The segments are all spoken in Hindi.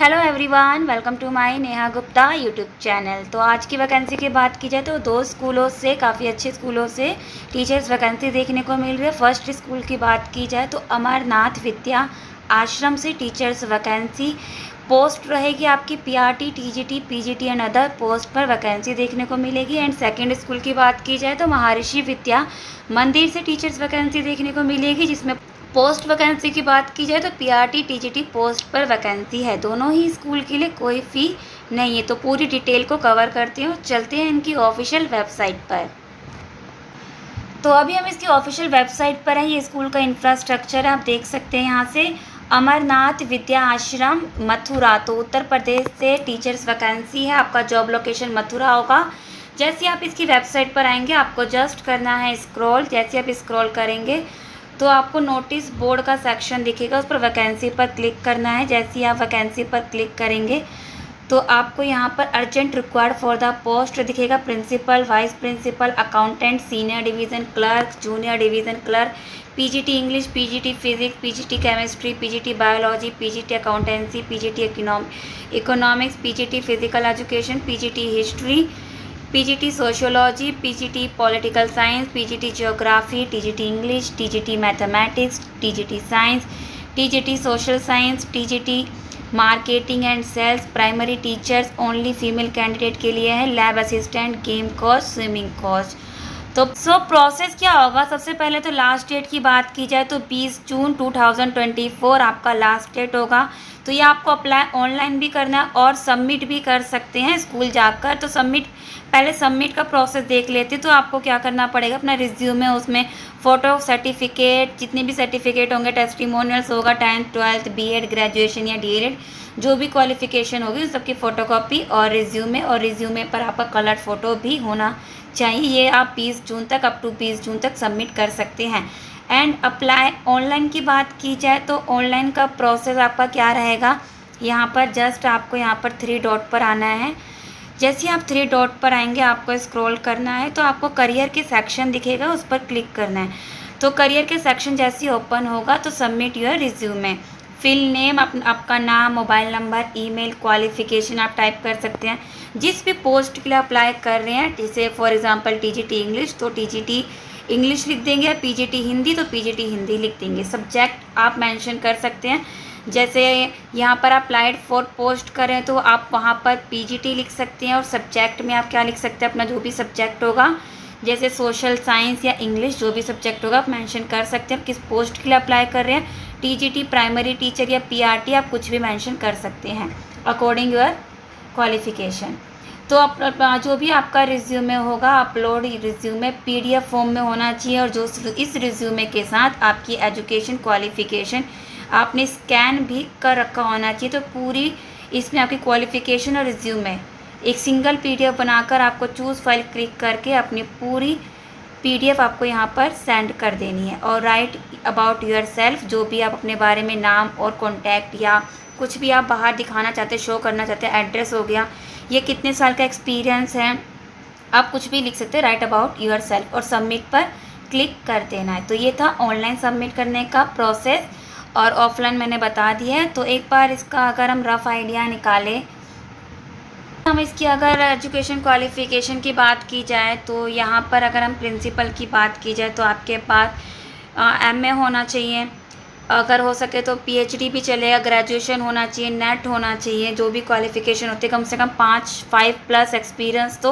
Hello everyone, welcome to my Neha Gupta YouTube channel. तो आज की वैकेंसी की बात की जाए तो दो स्कूलों से, काफ़ी अच्छे स्कूलों से टीचर्स वैकेंसी देखने को मिल रही है। फर्स्ट स्कूल की बात की जाए तो अमरनाथ विद्या आश्रम से टीचर्स वैकेंसी पोस्ट रहेगी आपकी PRT, TGT, PGT and other post पर वैकेंसी देखने को मिलेगी। एंड सेकेंड स्कूल की बात की जाए तो महर्षि विद्या मंदिर से टीचर्स वैकेंसी देखने को मिलेगी, जिसमें पोस्ट वैकेंसी की बात की जाए तो पीआरटी, टीजीटी पोस्ट पर वैकेंसी है। दोनों ही स्कूल के लिए कोई फ़ी नहीं है। तो पूरी डिटेल को कवर करते हैं, चलते हैं इनकी ऑफिशियल वेबसाइट पर। तो अभी हम इसकी ऑफिशियल वेबसाइट पर हैं। ये स्कूल का इंफ्रास्ट्रक्चर आप देख सकते हैं यहाँ से। अमरनाथ विद्या आश्रम मथुरा, तो उत्तर प्रदेश से टीचर्स वैकेंसी है। आपका जॉब लोकेशन मथुरा होगा। जैसे आप इसकी वेबसाइट पर आएंगे आपको जस्ट करना है स्क्रॉल। जैसे आप स्क्रॉल करेंगे तो आपको नोटिस बोर्ड का सेक्शन दिखेगा, उस पर वैकेंसी पर क्लिक करना है। जैसे ही आप वैकेंसी पर क्लिक करेंगे तो आपको यहाँ पर urgent required for the post दिखेगा। Principal, vice principal, accountant, senior division clerk, junior division clerk, PGT English, PGT physics, PGT chemistry, PGT biology, PGT accountancy, PGT economics, PGT physical education, PGT history, PGT sociology, PGT political science, PGT geography, TGT English, TGT mathematics, TGT science, TGT social science, TGT marketing and sales. Primary teachers only female candidate के लिए है। Lab assistant, game coach, swimming coach. तो प्रोसेस क्या होगा, सबसे पहले तो लास्ट डेट की बात की जाए तो 20 जून 2024 आपका लास्ट डेट होगा। तो ये आपको अप्लाई ऑनलाइन भी करना है और सबमिट भी कर सकते हैं स्कूल जाकर। तो पहले सबमिट का प्रोसेस देख लेते हैं। तो आपको क्या करना पड़ेगा, अपना रिज्यूमे, उसमें फ़ोटो, सर्टिफिकेट, जितने भी सर्टिफिकेट होंगे, टेस्टिमोनियल्स होगा, 10th 12th बीएड, ग्रेजुएशन या डीएलएड, जो भी क्वालिफिकेशन होगी उस सबकी फ़ोटोकॉपी और रिज्यूमे पर आपका कलर फ़ोटो भी होना चाहिए। ये आप 20 जून तक, अप टू 20 जून तक सबमिट कर सकते हैं। एंड अप्लाई ऑनलाइन की बात की जाए तो ऑनलाइन का प्रोसेस आपका क्या रहेगा, यहाँ पर जस्ट आपको यहाँ पर 3 डॉट पर आना है। जैसे आप 3 डॉट पर आएंगे आपको स्क्रॉल करना है तो आपको करियर के सेक्शन दिखेगा, उस पर क्लिक करना है। तो करियर के सेक्शन जैसे ही ओपन होगा तो submit your resume, fill name, आपका नाम, मोबाइल नंबर, ईमेल, क्वालिफिकेशन आप टाइप कर सकते हैं। जिस भी पोस्ट के लिए अप्लाई कर रहे हैं, जैसे फॉर एग्जांपल टीजीटी इंग्लिश तो टीजीटी इंग्लिश लिख देंगे, पीजीटी हिंदी तो पीजीटी हिंदी लिख देंगे। सब्जेक्ट आप मेंशन कर सकते हैं। जैसे यहाँ पर आप अप्लाइड फॉर पोस्ट करें तो आप वहाँ पर पीजीटी लिख सकते हैं और सब्जेक्ट में आप क्या लिख सकते हैं, अपना जो भी सब्जेक्ट होगा, जैसे सोशल साइंस या इंग्लिश, जो भी सब्जेक्ट होगा आप मेंशन कर सकते हैं। किस पोस्ट के लिए अप्लाई कर रहे हैं, टीजीटी, प्राइमरी टीचर या पीआरटी, आप कुछ भी मेंशन कर सकते हैं अकॉर्डिंग योर क्वालिफिकेशन। तो जो भी आपका रिज्यूमे होगा, अपलोड रिज्यूमे पीडीएफ फॉर्म में होना चाहिए और जो इस रिज्यूमे के साथ आपकी एजुकेशन क्वालिफिकेशन आपने स्कैन भी कर रखा होना चाहिए। तो पूरी इसमें आपकी क्वालिफिकेशन और रिज्यूमे एक सिंगल पीडीएफ बनाकर आपको चूज़ फाइल क्लिक करके अपनी पूरी पीडीएफ आपको यहाँ पर सेंड कर देनी है। और राइट अबाउट योर सेल्फ, जो भी आप अपने बारे में नाम और कॉन्टैक्ट या कुछ भी आप बाहर दिखाना चाहते हैं, शो करना चाहते हैं, एड्रेस हो गया, ये कितने साल का एक्सपीरियंस है, आप कुछ भी लिख सकते हैं, राइट अबाउट योर सेल्फ, और सबमिट पर क्लिक कर देना है। तो ये था ऑनलाइन सबमिट करने का प्रोसेस और ऑफलाइन मैंने बता दिया है। तो एक बार इसका अगर हम रफ़ आइडिया निकालें, हम इसकी अगर एजुकेशन क्वालिफ़िकेशन की बात की जाए तो यहाँ पर अगर हम प्रिंसिपल की बात की जाए तो आपके पास एमए होना चाहिए, अगर हो सके तो पीएचडी भी चलेगा, ग्रेजुएशन होना चाहिए, नेट होना चाहिए, जो भी क्वालिफ़िकेशन होती है, कम से कम 5+ एक्सपीरियंस तो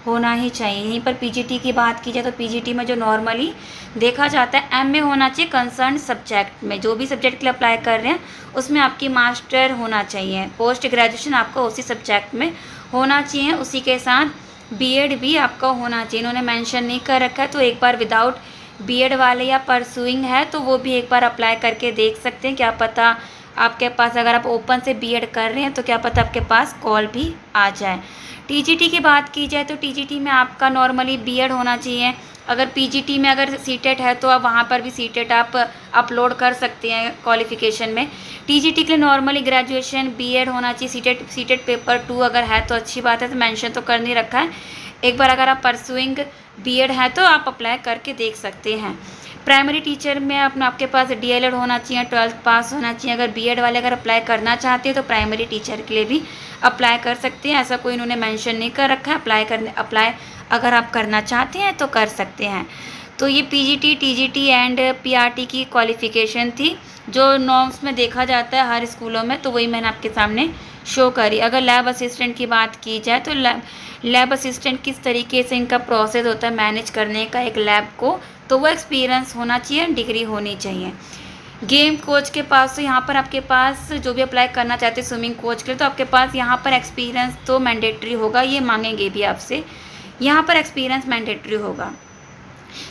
होना ही चाहिए। यहीं पर पीजीटी की बात की जाए तो पीजीटी में जो नॉर्मली देखा जाता है, एमए होना चाहिए कंसर्न सब्जेक्ट में, जो भी सब्जेक्ट के लिए अप्लाई कर रहे हैं उसमें आपकी मास्टर होना चाहिए, पोस्ट ग्रेजुएशन आपको उसी सब्जेक्ट में होना चाहिए, उसी के साथ बीएड भी आपका होना चाहिए। इन्होंने मेंशन नहीं कर रखा है तो एक बार विदाउट बीएड वाले या परसुइंग है तो वो भी एक बार अप्लाई करके देख सकते हैं। क्या पता आपके पास, अगर आप ओपन से बीएड कर रहे हैं तो क्या पता आपके पास कॉल भी आ जाए। टीजीटी की बात की जाए तो टीजीटी में आपका नॉर्मली बीएड होना चाहिए। अगर पीजीटी में अगर सीटेट है तो आप वहाँ पर भी सीटेट आप अपलोड कर सकते हैं क्वालिफ़िकेशन में। टीजीटी के लिए नॉर्मली ग्रेजुएशन बीएड होना चाहिए। सीटेट पेपर 2 अगर है तो अच्छी बात है, तो मेंशन तो कर नहीं रखा है। एक बार अगर आप परसुइंग बीएड है तो आप अप्लाई करके देख सकते हैं। प्राइमरी टीचर में अपना आपके पास डीएलएड होना चाहिए, 12th पास होना चाहिए। अगर बीएड वाले अगर अप्लाई करना चाहते हैं तो प्राइमरी टीचर के लिए भी अप्लाई कर सकते हैं, ऐसा कोई इन्होंने मेंशन नहीं कर रखा है। अप्लाई अगर आप करना चाहते हैं तो कर सकते हैं। तो ये पीजीटी, टीजीटी एंड पीआरटी की क्वालिफ़िकेशन थी जो नॉर्म्स में देखा जाता है हर स्कूलों में, तो वही मैंने आपके सामने शो करी। अगर लैब असिस्टेंट की बात की जाए तो लैब असिस्टेंट किस तरीके से इनका प्रोसेस होता है मैनेज करने का एक लैब को, तो वो एक्सपीरियंस होना चाहिए, डिग्री होनी चाहिए। गेम कोच के पास तो यहाँ पर आपके पास जो भी अप्लाई करना चाहते हैं स्विमिंग कोच के लिए, तो आपके पास यहाँ पर एक्सपीरियंस तो मैंडेटरी होगा, ये मांगेंगे भी आपसे, यहाँ पर एक्सपीरियंस मैंडेटरी होगा।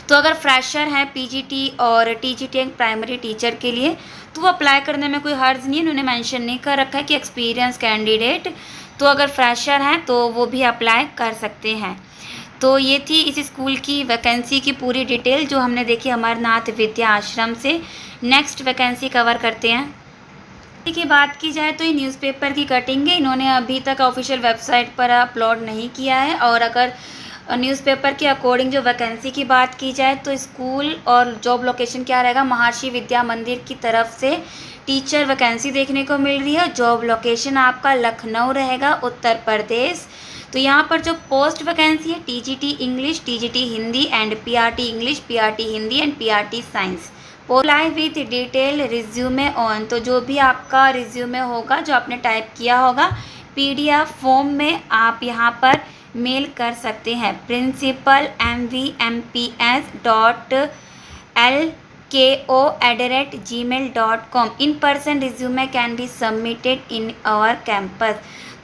तो अगर फ्रेशर है पीजीटी और टीजीटी प्राइमरी टीचर के लिए तो वो अप्लाई करने में कोई हर्ज नहीं है, उन्होंने मेंशन नहीं कर रखा है कि एक्सपीरियंस कैंडिडेट, तो अगर फ्रेशर हैं तो वो भी अप्लाई कर सकते हैं। तो ये थी इस स्कूल की वैकेंसी की पूरी डिटेल जो हमने देखी अमरनाथ विद्या आश्रम से। नेक्स्ट वैकेंसी कवर करते हैं। की बात की जाए तो ये न्यूज़पेपर की कटिंग है, इन्होंने अभी तक ऑफिशियल वेबसाइट पर अपलोड नहीं किया है। और अगर न्यूज़पेपर के अकॉर्डिंग जो वैकेंसी की बात की जाए तो स्कूल और जॉब लोकेशन क्या रहेगा, महर्षि विद्या मंदिर की तरफ से टीचर वैकेंसी देखने को मिल रही है। जॉब लोकेशन आपका लखनऊ रहेगा, उत्तर प्रदेश। तो यहाँ पर जो पोस्ट वैकेंसी है TGT English, TGT Hindi and PRT English, PRT Hindi and PRT science. Apply with detail resume on, तो जो भी आपका रिज्यूमे होगा जो आपने टाइप किया होगा पीडीएफ फॉर्म में आप यहाँ पर मेल कर सकते हैं principalmvmps.lko@gmail.com। In person resume can be submitted in our campus.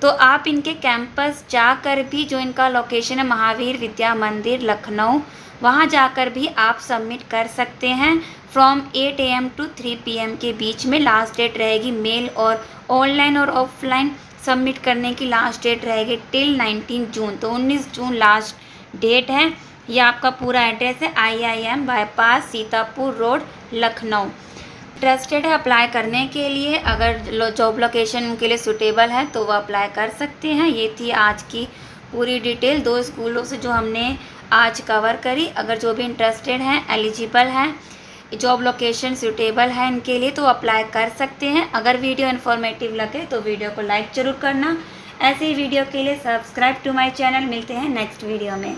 तो आप इनके कैंपस जाकर भी, जो इनका लोकेशन है महावीर विद्या मंदिर लखनऊ, वहाँ जाकर भी आप सबमिट कर सकते हैं। फ्रॉम 8 AM to 3 PM के बीच में लास्ट डेट रहेगी। मेल और ऑनलाइन और ऑफलाइन सबमिट करने की लास्ट डेट रहेगी टिल 19 जून। तो 19 जून लास्ट डेट है। ये आपका पूरा एड्रेस है IIM bypass Sitapur road Lucknow. Interested है अप्लाई करने के लिए, अगर जॉब लोकेशन उनके लिए सूटेबल है तो वो अप्लाई कर सकते हैं। ये थी आज की पूरी डिटेल 2 स्कूलों से जो हमने आज कवर करी। अगर जो भी इंटरेस्टेड हैं, एलिजिबल हैं, जॉब लोकेशन सूटेबल है इनके लिए तो अप्लाई कर सकते हैं। अगर वीडियो इन्फॉर्मेटिव लगे तो वीडियो को लाइक ज़रूर करना। ऐसे ही वीडियो के लिए सब्सक्राइब टू माय चैनल। मिलते हैं नेक्स्ट वीडियो में।